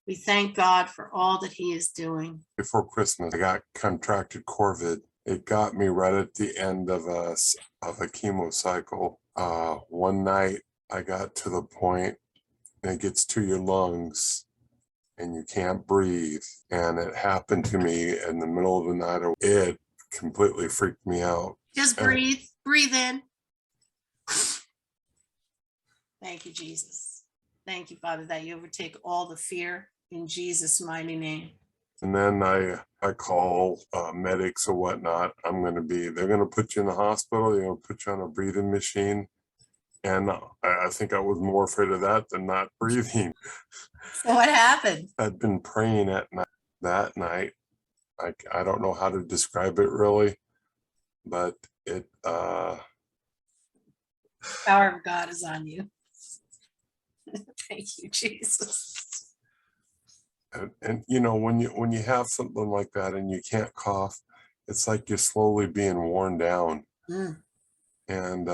We thank God for all that he is doing. Before Christmas, I got contracted COVID. It got me right at the end of a chemo cycle. One night I got to the point and it gets to your lungs and you can't breathe. And it happened to me in the middle of the night. It completely freaked me out. Just breathe. Breathe in. Thank you, Jesus. Thank you, Father, that you overtake all the fear in Jesus' mighty name. And then I call medics or whatnot. They're going to put you in the hospital. They're going to put you on a breathing machine. And I think I was more afraid of that than not breathing. So what happened? I'd been praying at night that night. I don't know how to describe it really, but it power of God is on you. Thank you, Jesus. And you know, when you have something like that and you can't cough, it's like you're slowly being worn down. And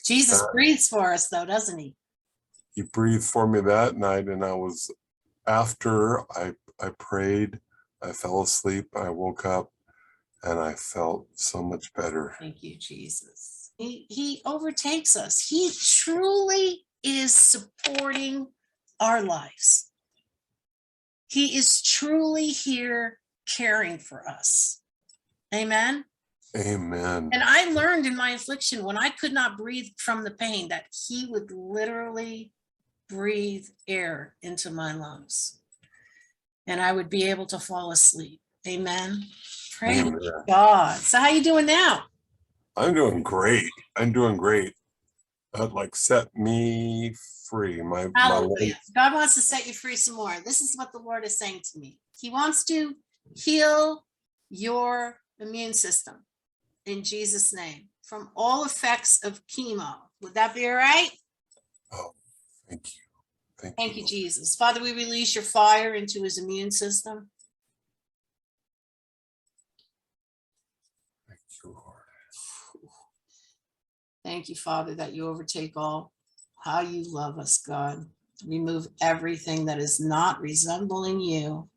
Jesus breathes for us though, doesn't he? He breathed for me that night, and after I prayed, I fell asleep, I woke up, and I felt so much better. Thank you, Jesus. He overtakes us. He truly is supporting our lives. He is truly here caring for us. Amen. Amen. And I learned in my affliction, when I could not breathe from the pain, that he would literally breathe air into my lungs and I would be able to fall asleep. Amen. Praise God. So how you doing now? I'm doing great. That set me free. My Hallelujah. God wants to set you free some more. This is what the Lord is saying to me. He wants to heal your immune system in Jesus' name from all effects of chemo. Would that be all right? Oh, thank you. Thank you, Jesus. Father, we release your fire into his immune system. Thank you, Lord. Thank you, Father, that you overtake all. How you love us, God. Remove everything that is not resembling you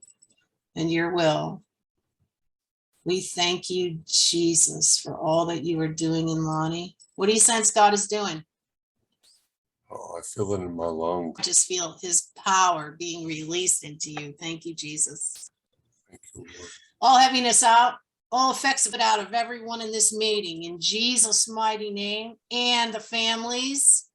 and your will. We thank you, Jesus, for all that you are doing in Lonnie. What do you sense God is doing? Oh, I feel it in my lungs. I just feel his power being released into you. Thank you, Jesus. Thank you, Lord. All heaviness out, all effects of it out of everyone in this meeting in Jesus' mighty name, and the families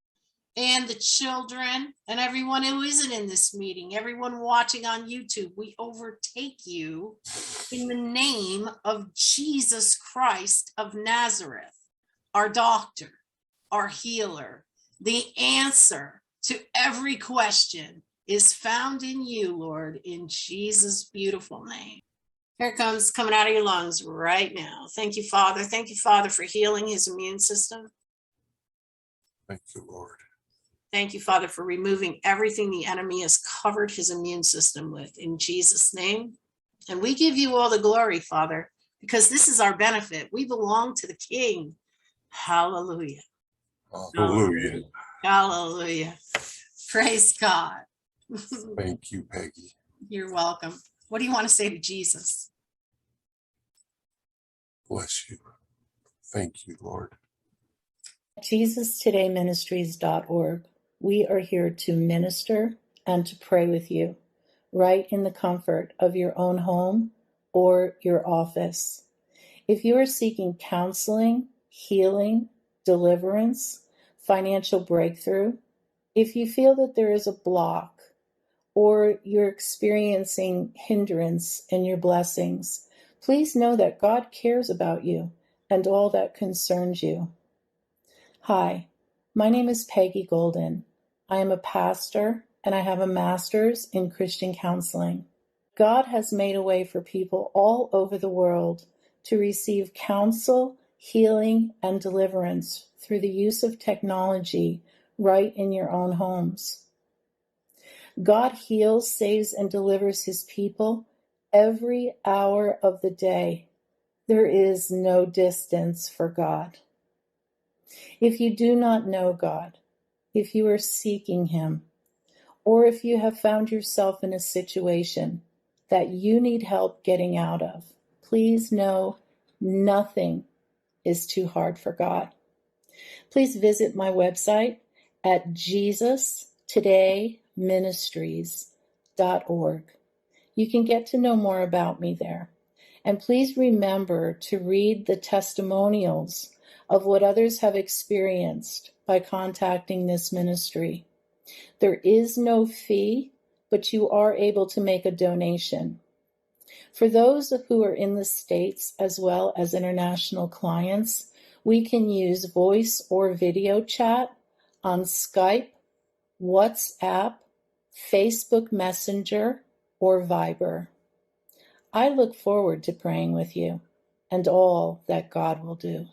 and the children and everyone who isn't in this meeting, everyone watching on YouTube. We overtake you in the name of Jesus Christ of Nazareth, our doctor, our healer. The answer to every question is found in you, Lord, in Jesus' beautiful name. Here it comes, coming out of your lungs right now. Thank you, Father. Thank you, Father, for healing his immune system. Thank you, Lord. Thank you, Father, for removing everything the enemy has covered his immune system with, in Jesus' name. And we give you all the glory, Father, because this is our benefit. We belong to the King. Hallelujah. Hallelujah. Hallelujah. Praise God. Thank you, Peggy. You're welcome. What do you want to say to Jesus? Bless you. Thank you, Lord. JesusTodayMinistries.org. We are here to minister and to pray with you, right in the comfort of your own home or your office. If you are seeking counseling, healing, deliverance, financial breakthrough, if you feel that there is a block or you're experiencing hindrance in your blessings, please know that God cares about you and all that concerns you. Hi, my name is Peggy Golden. I am a pastor and I have a master's in Christian counseling. God has made a way for people all over the world to receive counsel, healing, and deliverance through the use of technology right in your own homes. God heals, saves, and delivers his people every hour of the day. There is no distance for God. If you do not know God, if you are seeking him, or if you have found yourself in a situation that you need help getting out of, please know nothing is too hard for God. Please visit my website at JesusTodayMinistries.org. You can get to know more about me there. And please remember to read the testimonials of what others have experienced by contacting this ministry. There is no fee, but you are able to make a donation. For those who are in the States as well as international clients, we can use voice or video chat on Skype, WhatsApp, Facebook Messenger, or Viber. I look forward to praying with you and all that God will do.